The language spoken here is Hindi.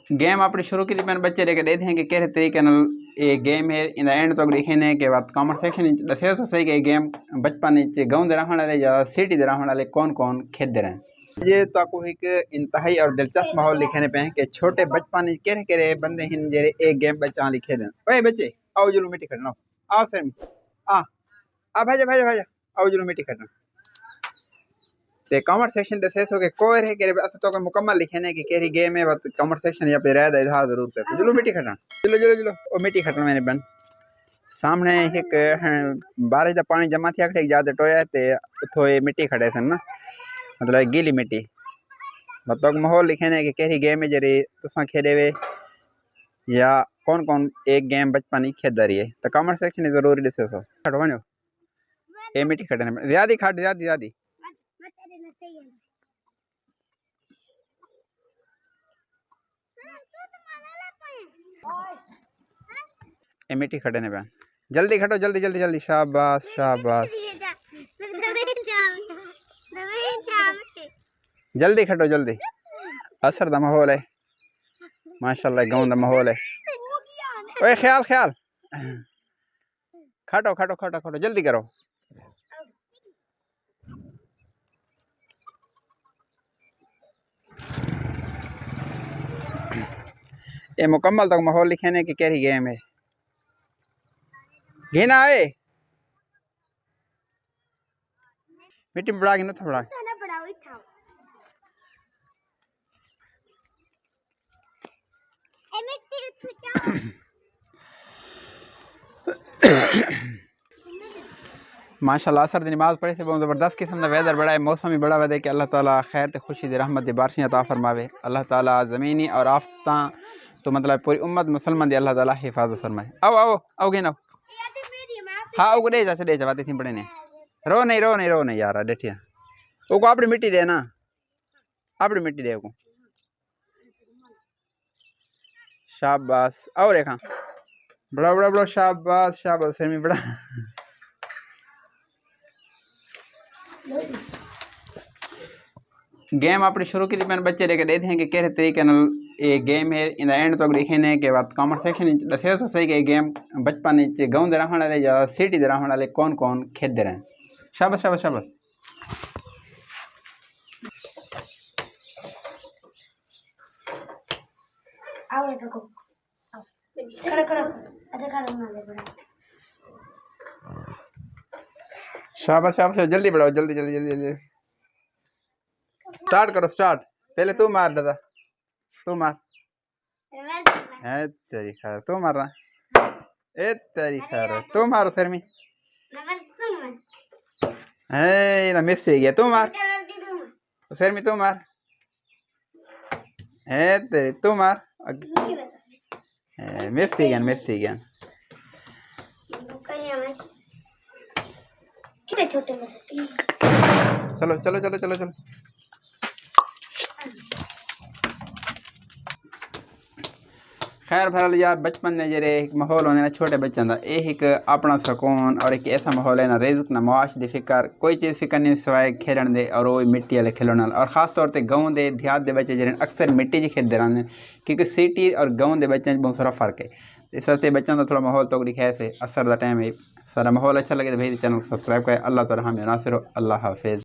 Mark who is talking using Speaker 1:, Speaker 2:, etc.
Speaker 1: गेम अपनी शुरू की मैंने बच्चे लेके देते हैं कि किस तरीके ये गेम है इन एंड तक लिखे ने के बाद कमेंट सेक्शन दसे तो सही कि गेम बचपन गाँव के रहने वाले या सिटी के रहने वाले कौन कौन खेलते रहे। ये तो आपको एक इंतहाई और दिलचस्प माहौल लिखने पे हैं कि छोटे बचपन केरे केरे बंदे हैं जेरे एक गेम बच्चा लिखे दें। ओए बच्चे आओ जुलू मिट्टी खड़ना आओ सर आ भाजा भाजा भाजा आओ जुलू मिट्टी खड़ना ते कमेंट सेक्शन दे सेसो के कोई रहे के बस तो मुकम्मल लिखे ने कि केरी गेम है बस कमेंट सेक्शन या पे रह दे इधर जरूर से जुलू मिट्टी खड़ना जुलो जुलो जुलो ओ मिट्टी खड़ना मैंने बन सामने एक बारिश का पानी जमा थी एक ज्यादा टोया ते उतो ये मिट्टी खड़े सन ना मतलब गीली मिट्टी मतलब माहौल लिखे ने कि केरी गेम है जरी तुसा खेले वे या कौन कौन एक गेम बचपन ही खेलता रही है तो कमेंट सेक्शन जरूर दसे सो खड़ो बनो ए मिट्टी खड़े ने ज्यादा खड़ ज्यादा ज्यादा ए मिट्टी खड़े ने बहन जल्दी खड़ो जल्दी जल्दी जल्दी शाबाश शाबाश जल्दी खड़ो जल्दी असर दा माहौल है माशाल्लाह गाँव दा माहौल है। ओए ख्याल ख्याल खटो खटो खटो खटो जल्दी करो ये मुकम्मल तक माहौल लिखे ने कि कैरी गेम है घिना है मिट्टी में बड़ा गिनो थोड़ा माशाल्लाह असर दी नमाज पढ़े से बहुत ज़बरदस्त किस्म का वेदर बड़ा है मौसम भी बड़ा वधे कि अल्लाह ताला खैर ते खुशी दी रहमत दी बारिशें अता फरमावे। अल्लाह ताला ज़मीनी और आफता तो मतलब पूरी उम्मत मुसलमान दी अल्लाह ताला हिफाजत फरमाए। आओ आओ आओ गिनो हाँ वो दे जा बातें थी बड़े ने रो नहीं यार देखिए वो को अपनी मिट्टी दे ना अपनी मिट्टी दे को शाबाश आओ देखा बड़ा बड़ा बड़ा शाबाश शाबाश फिर बड़ा गेम अपनी शुरू की मैंने बच्चे लेके देते हैं कि किस तरीके ये गेम है इन एंड तक लिखे ने के बाद कमेंट सेक्शन दसे तो सही कि गेम बचपन गाँव के रहने वाले या सिटी के रहने वाले कौन कौन खेलते रहे। शाबाश शाबाश शाबाश शाबाश शाबाश जल्दी बढ़ाओ जल्दी जल्दी जल्दी जल्दी स्टार्ट करो स्टार्ट पहले तू मार दादा तू मार है तेरी खैर तू मार रहा ए तेरी खैर तू मारो शर्मी है ना मिस हो गया तू मार शर्मी तू मार है तेरी तू मार मिस ठीक है चलो चलो चलो चलो चलो खैर भरल यार बचपन में जरे एक माहौल होने ना छोटे बच्चों का ये एक अपना सुकून और एक ऐसा माहौल है ना रिज़्क ना मुआश दी फिक्र कोई चीज़ फिक्र नहीं सिवाय खेलन दे और वो मिट्टी वाले खिलौने और ख़ास तौर पे गाँव दे देहात दे बच्चे जरे अक्सर मिट्टी च खेलते रहते हैं क्योंकि सिटी और गाँव के बच्चों बहुत सारा फ़र्क है इस वास्ते बच्चों का थोड़ा माहौल तो लिखा है असर का टाइम है सारा माहौल अच्छा लगे तो भाई चैनल को सब्सक्राइब करें। अल्लाह ताला हमें नासिर हो। अल्लाह हाफिज़।